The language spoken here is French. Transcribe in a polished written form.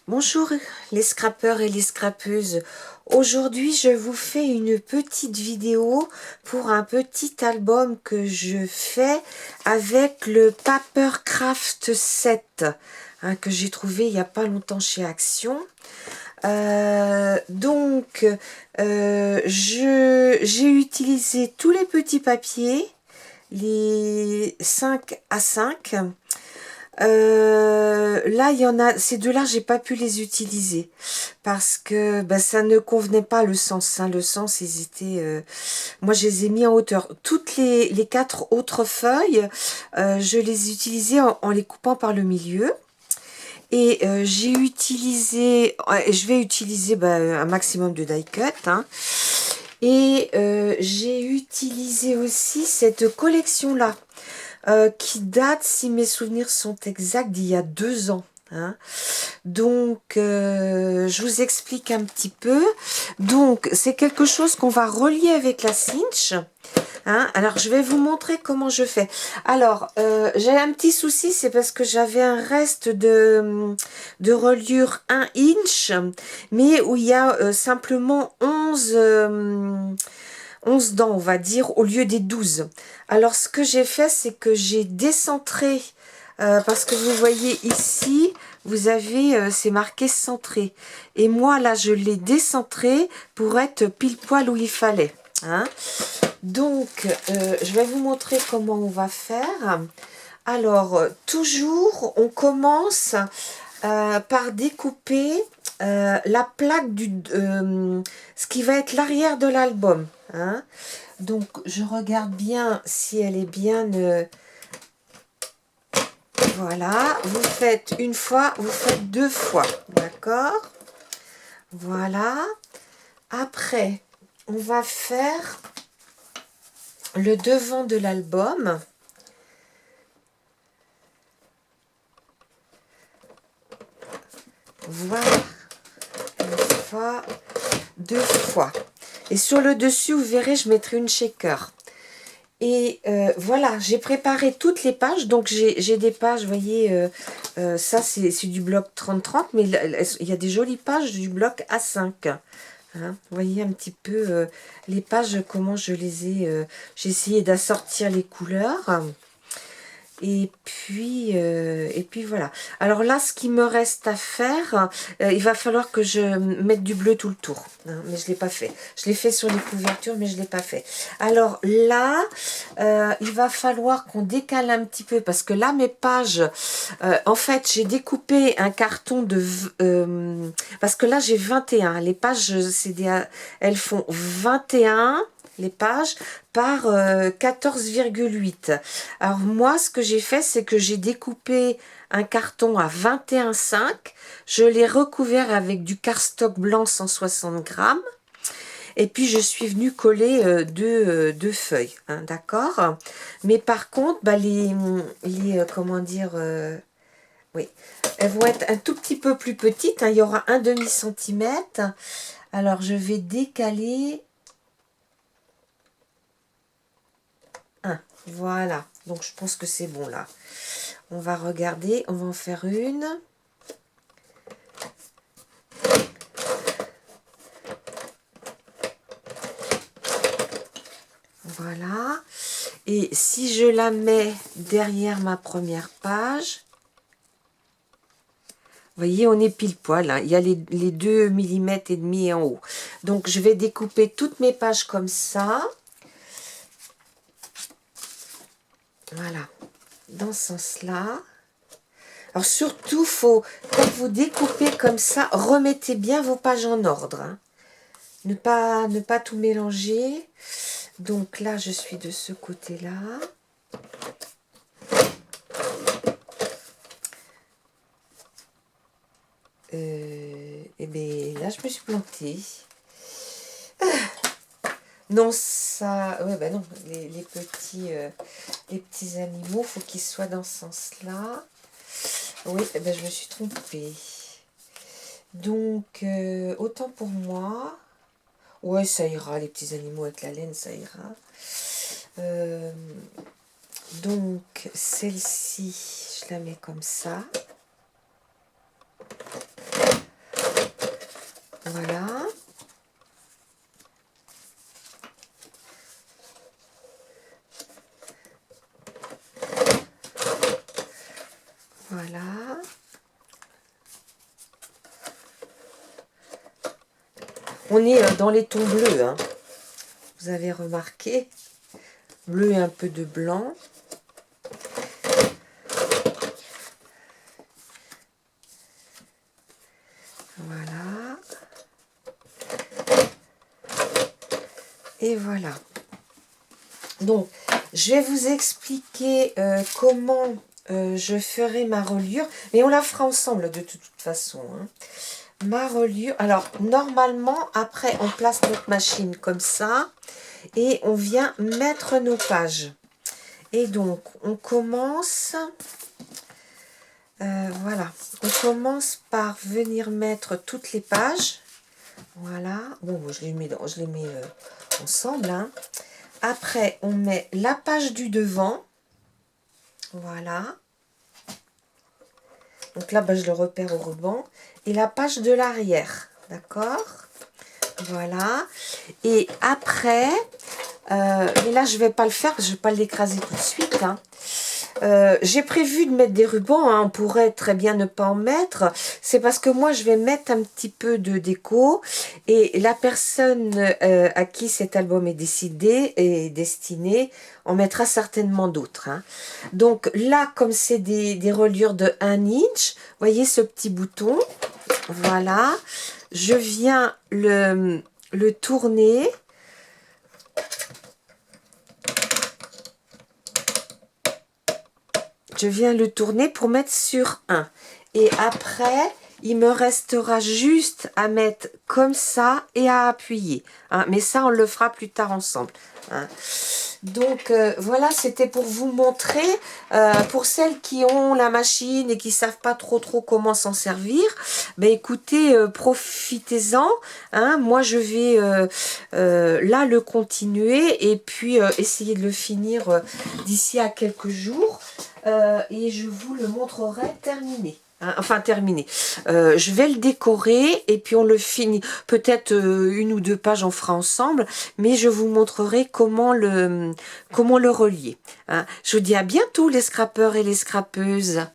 Bonjour les scrappeurs et les scrappeuses. Aujourd'hui, je vous fais une petite vidéo pour un petit album que je fais avec le Papercraft 7 que j'ai trouvé il n'y a pas longtemps chez Action. J'ai utilisé tous les petits papiers, les 5 à 5. Là, il y en a, ces deux-là, j'ai pas pu les utiliser parce que ça ne convenait pas le sens. Le sens, ils étaient. Moi, je les ai mis en hauteur. Toutes les quatre autres feuilles, je les utilisais en les coupant par le milieu. Et j'ai utilisé, je vais utiliser un maximum de die cut. Et j'ai utilisé aussi cette collection-là qui date, si mes souvenirs sont exacts, d'il y a 2 ans. Donc, je vous explique un petit peu. Donc, c'est quelque chose qu'on va relier avec la cinch. Alors, je vais vous montrer comment je fais. Alors, j'ai un petit souci, c'est parce que j'avais un reste de reliure 1 inch, mais où il y a simplement 11 dents, on va dire, au lieu des 12. Alors, ce que j'ai fait, c'est que j'ai décentré, parce que vous voyez ici, vous avez, c'est marqué centré. Et moi, là, je l'ai décentré pour être pile poil où il fallait. Donc, je vais vous montrer comment on va faire. Alors, toujours, on commence par découper la plaque ce qui va être l'arrière de l'album. Donc, je regarde bien si elle est bien... voilà, vous faites une fois, vous faites 2 fois, d'accord? Voilà. Après, on va faire le devant de l'album. Voilà, une fois, 2 fois. Et sur le dessus, vous verrez, je mettrai une shaker. Et voilà, j'ai préparé toutes les pages. Donc, j'ai des pages, vous voyez, ça, c'est du bloc 30-30, mais il y a des jolies pages du bloc A5. Vous voyez un petit peu les pages, comment je les ai... j'ai essayé d'assortir les couleurs. Et puis voilà. Alors là, ce qui me reste à faire, il va falloir que je mette du bleu tout le tour. Mais je ne l'ai pas fait. Je l'ai fait sur les couvertures, mais je ne l'ai pas fait. Alors là, il va falloir qu'on décale un petit peu. Parce que là, mes pages, en fait, j'ai découpé un carton de... parce que là, j'ai 21. Les pages, elles font 21 les pages par 14,8. Alors moi, ce que j'ai fait, c'est que j'ai découpé un carton à 21,5. Je l'ai recouvert avec du cardstock blanc 160 grammes. Et puis, je suis venue coller deux feuilles. D'accord? Mais par contre, comment dire... oui, elles vont être un tout petit peu plus petites. Il y aura un demi-centimètre. Alors, je vais décaler... Voilà, donc je pense que c'est bon là. On va regarder, on va en faire une. Voilà. Et si je la mets derrière ma première page, vous voyez, on est pile poil. Il y a les 2 mm et demi en haut. Donc, je vais découper toutes mes pages comme ça. Voilà, dans ce sens-là. Alors surtout, quand vous découpez comme ça, remettez bien vos pages en ordre. Ne pas tout mélanger. Donc là, je suis de ce côté-là. Et bien là, je me suis plantée. Non, ça... Ouais, ben non, les petits animaux, faut qu'ils soient dans ce sens-là. Oui, ben je me suis trompée. Donc, autant pour moi. Ouais, ça ira, les petits animaux avec la laine, ça ira. Donc, celle-ci, je la mets comme ça. On est dans les tons bleus, hein. Vous avez remarqué, bleu et un peu de blanc. Voilà. Et voilà. Donc, je vais vous expliquer comment je ferai ma reliure. Mais on la fera ensemble de toute façon, hein. Ma reliure. Alors, normalement, après, on place notre machine comme ça. Et on vient mettre nos pages. Et donc, on commence... voilà. On commence par venir mettre toutes les pages. Voilà. Bon, je les mets, ensemble, hein. Après, on met la page du devant. Voilà. Donc là, je le repère au ruban. Et la page de l'arrière. D'accord? Voilà. Et après, mais là, je ne vais pas le faire parce que je ne vais pas l'écraser tout de suite, hein. J'ai prévu de mettre des rubans, hein, on pourrait très bien ne pas en mettre. C'est parce que moi, je vais mettre un petit peu de déco. Et la personne à qui cet album est destiné, en mettra certainement d'autres, hein. Donc là, comme c'est des reliures de 1 inch, voyez ce petit bouton. Voilà. Je viens le tourner. Je viens le tourner pour mettre sur 1. Et après, il me restera juste à mettre comme ça et à appuyer, hein. Mais ça, on le fera plus tard ensemble, hein. Donc, voilà, c'était pour vous montrer. Pour celles qui ont la machine et qui ne savent pas trop comment s'en servir, ben écoutez, profitez-en, hein. Moi, je vais là le continuer et puis essayer de le finir d'ici à quelques jours. Et je vous le montrerai terminé. Hein, enfin terminé. Je vais le décorer et puis on le finit. Peut-être 1 ou 2 pages on fera ensemble, mais je vous montrerai comment le relier. Hein. Je vous dis à bientôt les scrappeurs et les scrappeuses.